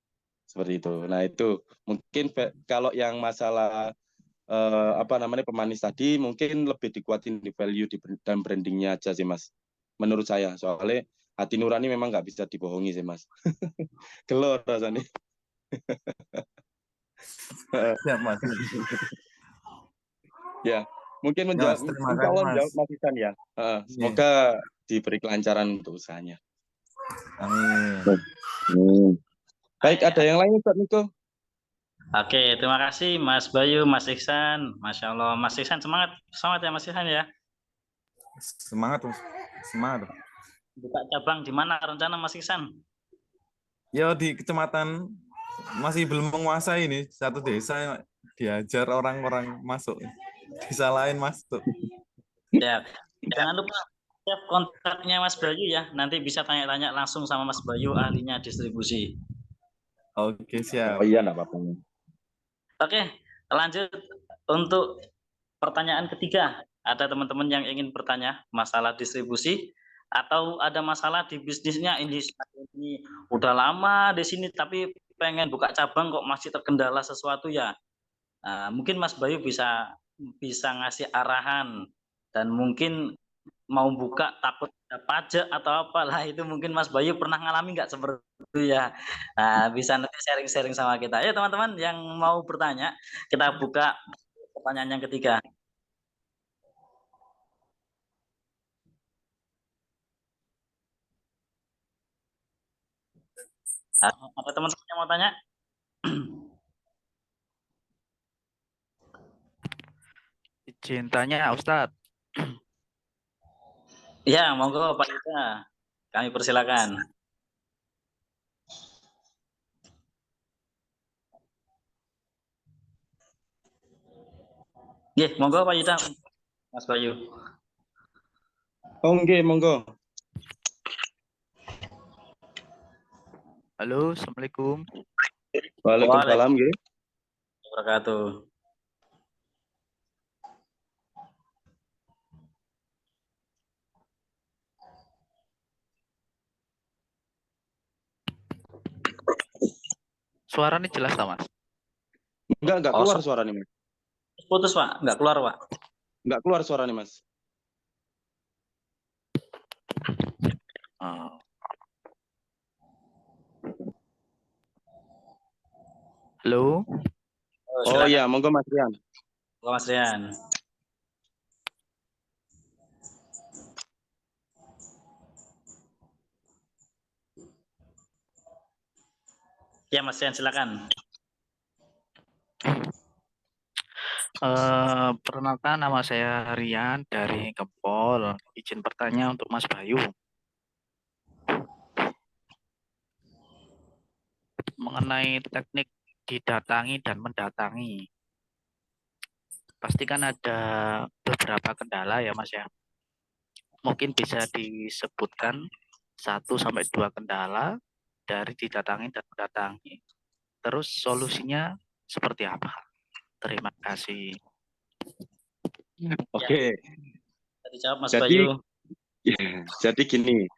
Seperti itu. Nah itu mungkin kalau yang masalah apa namanya pemanis tadi mungkin lebih dikuatin di value dan brandingnya aja sih, Mas. Menurut saya soalnya hati nurani memang nggak bisa dibohongi sih, Mas. Gelor rasanya. Siap, Mas. Ya, mungkin Mas, menjawab, terima insya kasih, Allah Mas. menjawab Mas Isan ya. Semoga diberi kelancaran untuk usahanya. Amin. Baik, ada yang lain Ustaz Niko? Oke, terima kasih Mas Bayu, Mas Iksan. Masya Allah, Mas Iksan semangat ya Mas Iksan ya. Semangat, Mas. Semangat. Buka cabang di mana rencana Mas Iksan? Ya di kecamatan masih belum menguasai ini, satu desa diajar orang-orang masuk, desa lain masuk. Ya, jangan lupa save kontaknya Mas Bayu ya. Nanti bisa tanya-tanya langsung sama Mas Bayu, ahlinya distribusi. Oke, siap. Oh iya, enggak apa-apa. Oke, lanjut untuk pertanyaan ketiga. Ada teman-teman yang ingin bertanya masalah distribusi atau ada masalah di bisnisnya ini udah lama di sini tapi pengen buka cabang kok masih terkendala sesuatu ya. Nah, mungkin Mas Bayu bisa ngasih arahan dan mungkin mau buka takut ada pajak atau apalah itu mungkin Mas Bayu pernah ngalami nggak seperti itu ya. Nah, bisa nanti sharing-sharing sama kita. Ya teman-teman yang mau bertanya, kita buka pertanyaan yang ketiga. Ada teman-teman yang mau tanya? Izin tanya, Ustadz. Ya, monggo Pak Yuda. Kami persilakan. Ya, monggo Pak Yuda. Mas Bayu. Oh, nggih, monggo. Halo, Assalamualaikum. Waalaikumsalam, nggih. Wabarakatuh. Suaranya jelas tak, Mas? Enggak Oh, keluar suaranya, Mas. putus Pak, nggak keluar Pak. Enggak keluar suaranya, Mas. Oh. Halo. Oh iya, monggo Mas Rian. Monggo Mas Rian. Ya Mas Rian, silakan. Perkenalkan, nama saya Rian dari Gempol. Izin bertanya untuk Mas Bayu. Mengenai teknik didatangi dan mendatangi. Pastikan ada beberapa kendala ya Mas ya. Mungkin bisa disebutkan 1-2 kendala dari didatangi dan mendatangi. Terus solusinya seperti apa? Terima kasih. Oke. Bisa dijawab Mas Jadi, Bayu. jadi gini,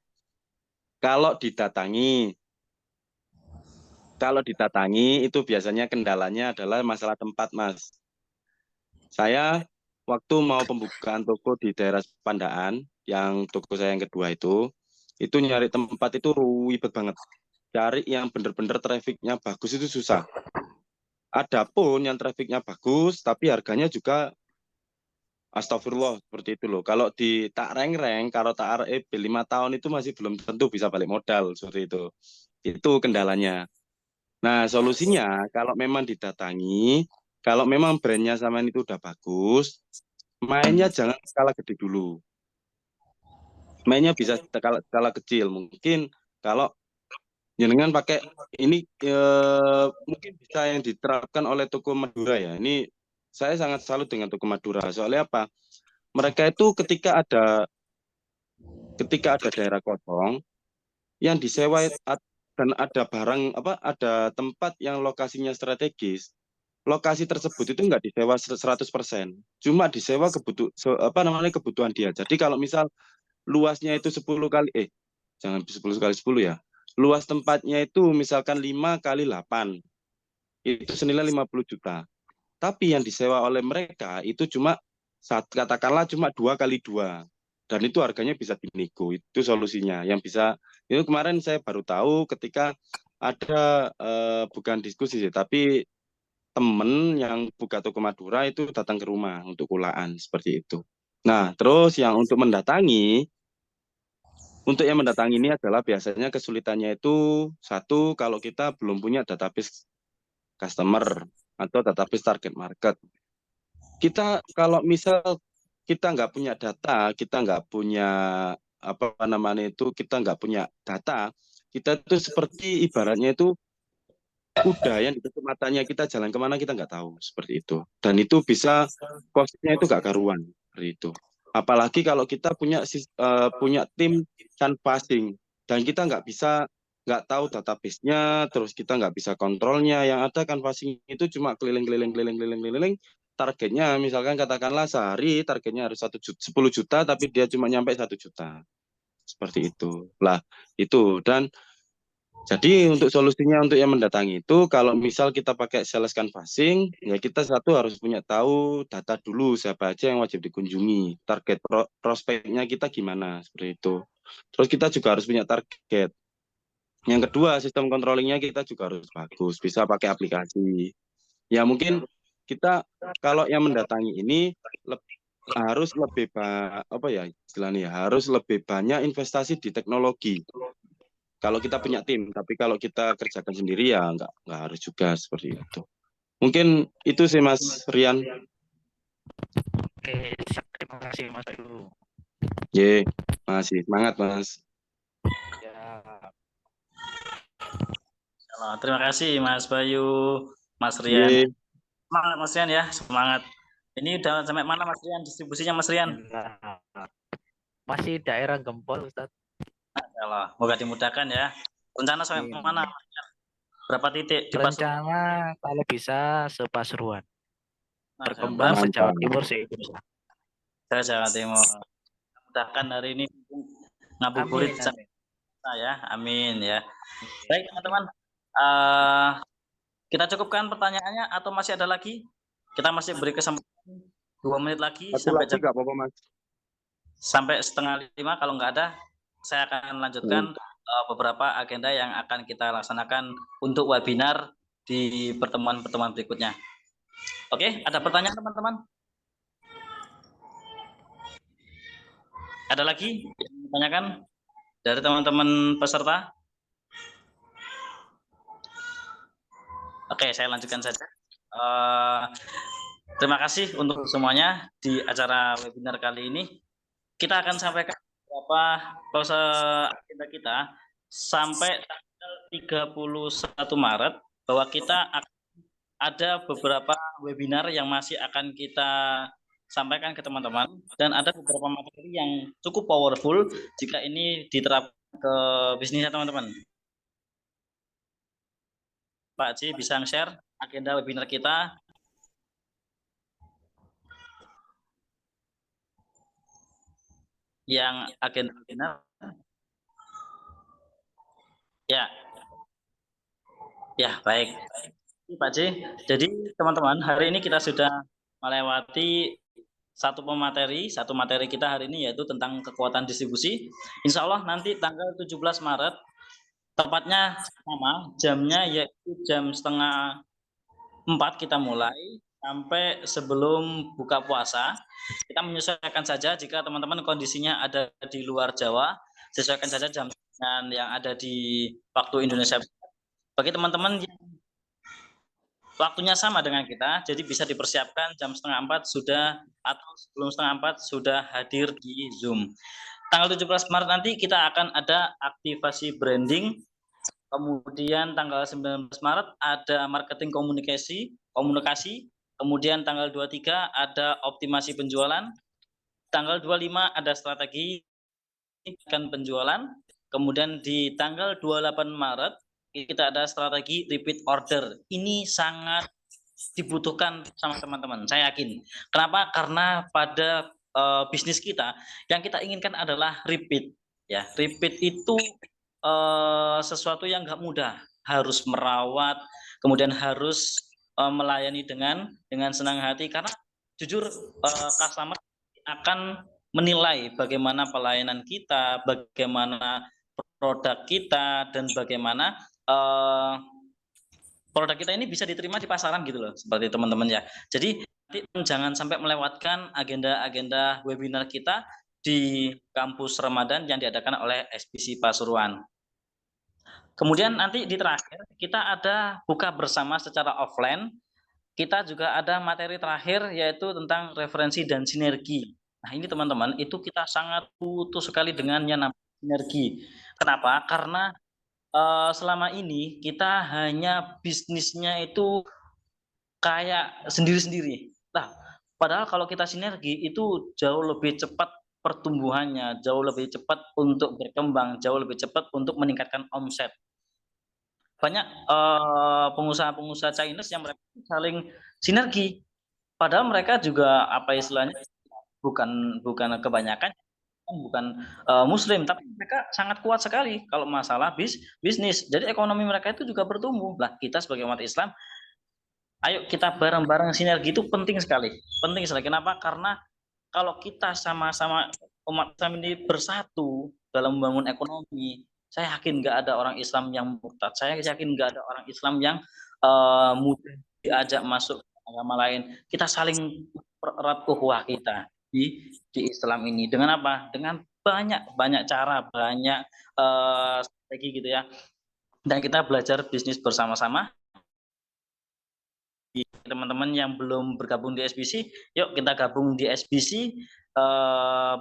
kalau didatangi itu biasanya kendalanya adalah masalah tempat, Mas. Saya waktu mau pembukaan toko di daerah Pandaan, yang toko saya yang kedua itu nyari tempat itu ribet banget. Cari yang bener-bener trafficnya bagus itu susah. Adapun yang trafficnya bagus, tapi harganya juga astagfirullah seperti itu loh. Kalau di tak reng-reng, kalau tak REB 5 tahun itu masih belum tentu bisa balik modal seperti itu. Itu kendalanya. Nah, solusinya kalau memang didatangi, kalau memang brandnya sama itu udah bagus, mainnya jangan skala gede dulu. Mainnya bisa skala kecil. Mungkin kalau jenengan pakai ini mungkin bisa yang diterapkan oleh toko Madura ya. Ini saya sangat salut dengan toko Madura. Soalnya apa? Mereka itu ketika ada daerah kosong yang disewa dan ada barang ada tempat yang lokasinya strategis. Lokasi tersebut itu nggak disewa 100%. Cuma disewa kebutuhan dia. Jadi kalau misal luasnya itu 10 kali jangan 10 kali 10 ya. Luas tempatnya itu misalkan 5 kali 8. Itu senilai 50 juta. Tapi yang disewa oleh mereka itu katakanlah cuma 2 kali 2. Dan itu harganya bisa dinego. Itu solusinya. Itu kemarin saya baru tahu ketika ada bukan diskusi sih, tapi temen yang buka toko Madura itu datang ke rumah untuk kulaan seperti itu. Nah, terus untuk yang mendatangi ini adalah biasanya kesulitannya itu satu, kalau kita belum punya database customer atau database target market. Kita kalau misal kita nggak punya data, kita nggak punya kita nggak punya data, kita itu seperti ibaratnya itu kuda yang ditutup matanya, kita jalan kemana kita nggak tahu seperti itu. Dan itu bisa costnya itu nggak karuan seperti itu. Apalagi kalau kita punya tim canvassing dan kita nggak tahu database-nya, terus kita nggak bisa kontrolnya. Yang ada canvassing itu cuma keliling. Targetnya misalkan katakanlah sehari targetnya harus 10 juta, tapi dia cuma nyampe 1 juta. Seperti itu. Lah, itu. Dan Jadi untuk solusinya untuk yang mendatangi itu, kalau misal kita pakai sales canvassing, ya kita satu harus punya tahu data dulu siapa aja yang wajib dikunjungi, target prospeknya kita gimana, seperti itu. Terus kita juga harus punya target. Yang kedua, sistem controllingnya kita juga harus bagus, bisa pakai aplikasi. Ya mungkin kita kalau yang mendatangi ini harus lebih istilahnya harus lebih banyak investasi di teknologi. Kalau kita punya tim, tapi kalau kita kerjakan sendiri ya nggak harus juga seperti itu. Mungkin itu sih Mas Rian. Oke, terima kasih Mas Bayu. Ye, masih semangat Mas. Ya, Halo, terima kasih Mas Bayu, Mas Rian. Ye. Semangat Mas Rian ya, semangat. Ini udah sampai mana Mas Rian distribusinya Mas Rian? nah, masih daerah Gempol Ustadz. Allah, semoga dimudahkan ya. Rencana sampai mana? Berapa titik di Pasuruan? Rencana kalau bisa sepasuruan. Berkembang Mantap. se-Jawa Timur sih. Jawa Timur. Mudahkan hari ini ngabuburit Amin. ya. Amin ya. Baik teman-teman, kita cukupkan pertanyaannya atau masih ada lagi? Kita masih beri kesempatan 2 menit lagi sampai jam nggak apa-apa Mas. sampai 4:30. Kalau nggak ada, saya akan lanjutkan beberapa agenda yang akan kita laksanakan untuk webinar di pertemuan-pertemuan berikutnya. Oke, ada pertanyaan teman-teman? Ada lagi yang ditanyakan dari teman-teman peserta? Oke, saya lanjutkan saja. Terima kasih untuk semuanya di acara webinar kali ini. Kita akan sampaikan beberapa pause agenda kita sampai tanggal 31 Maret bahwa kita akan ada beberapa webinar yang masih akan kita sampaikan ke teman-teman dan ada beberapa materi yang cukup powerful jika ini diterapkan ke bisnisnya teman-teman. Pak Ji bisa share agenda webinar kita. Yang agenda webinar. Ya, baik. Pak J. Jadi teman-teman, hari ini kita sudah melewati satu materi kita hari ini yaitu tentang kekuatan distribusi. Insya Allah nanti tanggal 17 Maret, tepatnya sama, jamnya yaitu jam 3:30 kita mulai sampai sebelum buka puasa. Kita menyesuaikan saja jika teman-teman kondisinya ada di luar Jawa, sesuaikan saja jam yang ada di waktu Indonesia. Bagi teman-teman yang waktunya sama dengan kita, jadi bisa dipersiapkan jam 3:30 sudah atau sebelum 3:30 sudah hadir di Zoom. Tanggal 17 Maret nanti kita akan ada aktivasi branding, kemudian tanggal 19 Maret ada marketing komunikasi, kemudian tanggal 23 ada optimasi penjualan, tanggal 25 ada strategi penjualan, kemudian di tanggal 28 Maret kita ada strategi repeat order. Ini sangat dibutuhkan sama teman-teman, saya yakin. Kenapa? Karena pada bisnis kita yang kita inginkan adalah repeat. Ya, repeat itu sesuatu yang nggak mudah, harus merawat, kemudian harus melayani dengan senang hati. Karena jujur customer akan menilai bagaimana pelayanan kita, bagaimana produk kita, dan bagaimana produk kita ini bisa diterima di pasaran gitu loh, seperti teman-teman ya. Jadi nanti jangan sampai melewatkan agenda-agenda webinar kita di kampus Ramadan yang diadakan oleh SBC Pasuruan. Kemudian nanti di terakhir kita ada buka bersama secara offline. Kita juga ada materi terakhir yaitu tentang referensi dan sinergi. Nah ini teman-teman, itu kita sangat butuh sekali dengan yang namanya sinergi. Kenapa? Karena selama ini kita hanya bisnisnya itu kayak sendiri-sendiri. Nah, padahal kalau kita sinergi itu jauh lebih cepat pertumbuhannya, jauh lebih cepat untuk berkembang, jauh lebih cepat untuk meningkatkan omset. Banyak pengusaha-pengusaha Chinese yang mereka saling sinergi. Padahal mereka juga apa istilahnya bukan kebanyakan bukan Muslim, tapi mereka sangat kuat sekali kalau masalah bisnis. Jadi ekonomi mereka itu juga bertumbuh. Lah kita sebagai umat Islam, ayo kita bareng-bareng sinergi itu penting sekali. Penting sekali. Kenapa? Karena kalau kita sama-sama umat Islam ini bersatu dalam membangun ekonomi, saya yakin nggak ada orang Islam yang murtad. Saya yakin nggak ada orang Islam yang mudah diajak masuk agama lain. Kita saling erat ukhuwah kita di Islam ini. Dengan apa? Dengan banyak cara, banyak strategi gitu ya. Dan kita belajar bisnis bersama-sama. Teman-teman yang belum bergabung di SBC, yuk kita gabung di SBC.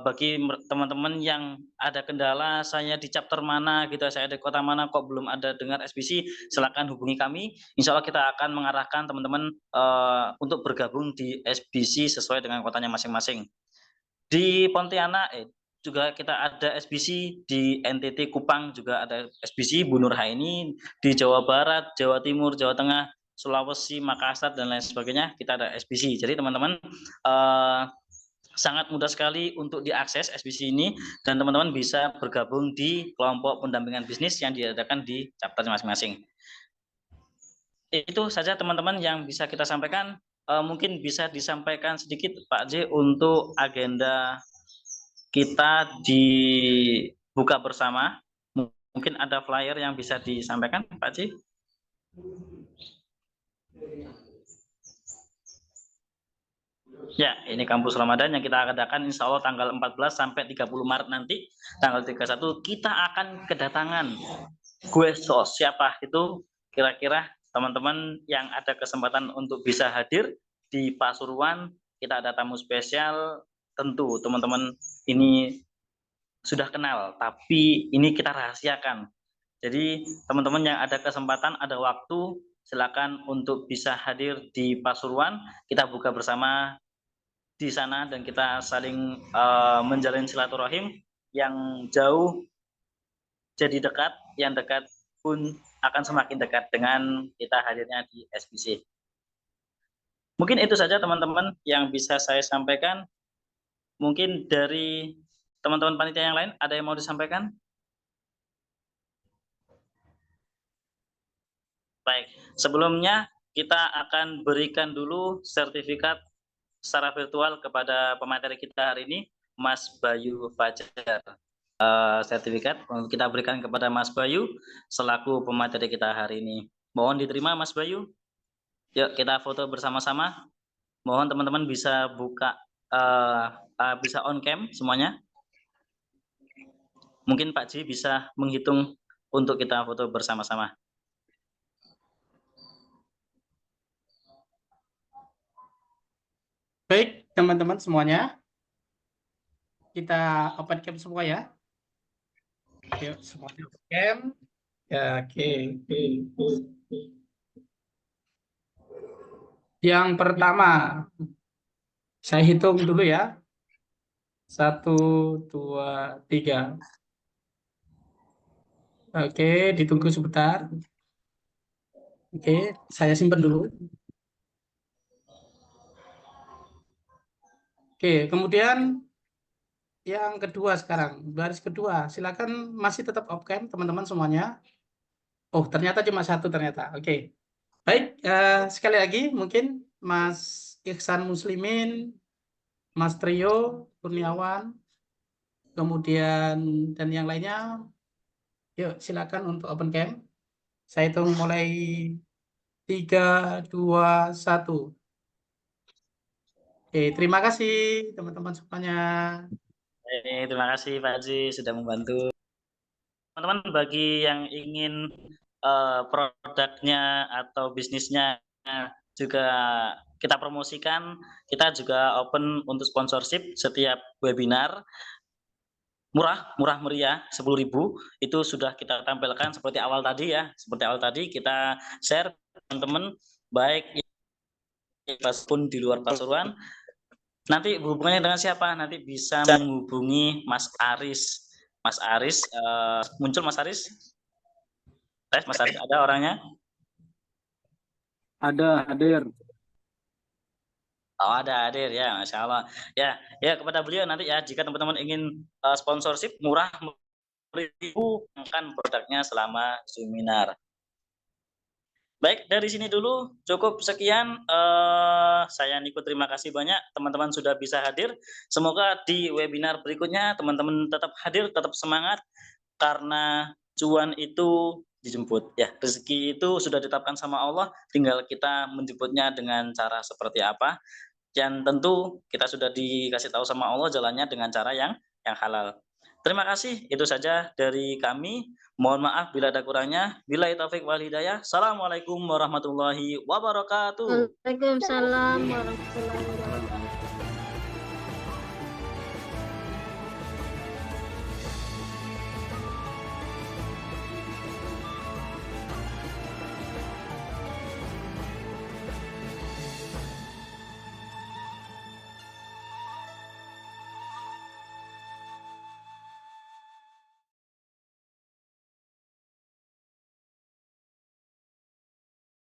Bagi teman-teman yang ada kendala, saya di chapter mana gitu, saya ada kota mana kok belum ada dengar SBC, silakan hubungi kami. Insya Allah kita akan mengarahkan teman-teman untuk bergabung di SBC sesuai dengan kotanya masing-masing. Di Pontianak juga kita ada SBC, di NTT Kupang juga ada SBC, Bu Nur Haini, di Jawa Barat, Jawa Timur, Jawa Tengah, Sulawesi, Makassar, dan lain sebagainya, kita ada SBC. Jadi teman-teman sangat mudah sekali untuk diakses SBC ini, dan teman-teman bisa bergabung di kelompok pendampingan bisnis yang diadakan di chapter masing-masing. Itu saja teman-teman yang bisa kita sampaikan. Mungkin bisa disampaikan sedikit Pak J untuk agenda kita dibuka bersama. Mungkin ada flyer yang bisa disampaikan Pak J. Ya, ini kampus Ramadan yang kita adakan insya Allah tanggal 14 sampai 30 Maret nanti. Tanggal 31 kita akan kedatangan Guesos. Siapa itu? Kira-kira teman-teman yang ada kesempatan untuk bisa hadir di Pasuruan, kita ada tamu spesial. Tentu teman-teman ini sudah kenal, tapi ini kita rahasiakan. Jadi teman-teman yang ada kesempatan, ada waktu, silakan untuk bisa hadir di Pasuruan. Kita buka bersama di sana dan kita saling menjalin silaturahim. Yang jauh jadi dekat, yang dekat pun akan semakin dekat dengan kita hadirnya di SBC. Mungkin itu saja teman-teman yang bisa saya sampaikan. Mungkin dari teman-teman panitia yang lain ada yang mau disampaikan? Baik, sebelumnya kita akan berikan dulu sertifikat secara virtual kepada pemateri kita hari ini, Mas Bayu Fajar. Sertifikat kita berikan kepada Mas Bayu selaku pemateri kita hari ini. Mohon diterima Mas Bayu. Yuk kita foto bersama-sama. Mohon teman-teman bisa buka, bisa on cam semuanya. Mungkin Pak Ji bisa menghitung untuk kita foto bersama-sama. Baik, teman-teman semuanya. Kita open cam semua ya. Yuk, semuanya open cam. Ya, oke. Yang pertama, saya hitung dulu ya. 1, 2, 3. Oke, ditunggu sebentar. Oke, saya simpan dulu. Oke, kemudian yang kedua sekarang, baris kedua. Silakan masih tetap off cam teman-teman semuanya. Oh, ternyata cuma 1 ternyata. Oke. Baik, sekali lagi mungkin Mas Ihsan Muslimin, Mas Trio Kurniawan, kemudian dan yang lainnya. Yuk, silakan untuk open cam. Saya hitung mulai 3, 2, 1. Oke, terima kasih teman-teman semuanya. Terima kasih Pak Ji sudah membantu. Teman-teman bagi yang ingin produknya atau bisnisnya juga kita promosikan, kita juga open untuk sponsorship setiap webinar. Murah meriah 10.000 itu sudah kita tampilkan seperti awal tadi ya, seperti awal tadi kita share teman-teman baik pun di luar Pasuruan. Nanti hubungannya dengan siapa? Nanti bisa menghubungi Mas Aris. Mas Aris, muncul Mas Aris? Mas Aris ada orangnya? Ada, hadir. Oh, ada hadir ya, Masya Allah. Ya, ya kepada beliau nanti ya jika teman-teman ingin sponsorship murah kan produknya selama seminar. Baik, dari sini dulu cukup sekian. Saya Niko terima kasih banyak teman-teman sudah bisa hadir. Semoga di webinar berikutnya teman-teman tetap hadir, tetap semangat karena cuan itu dijemput ya. Rezeki itu sudah ditetapkan sama Allah, tinggal kita menjemputnya dengan cara seperti apa. Dan tentu kita sudah dikasih tahu sama Allah jalannya dengan cara yang halal. Terima kasih, itu saja dari kami. Mohon maaf bila ada kurangnya. Billahi taufik wal hidayah. Assalamualaikum warahmatullahi wabarakatuh. Waalaikumsalam warahmatullahi wabarakatuh.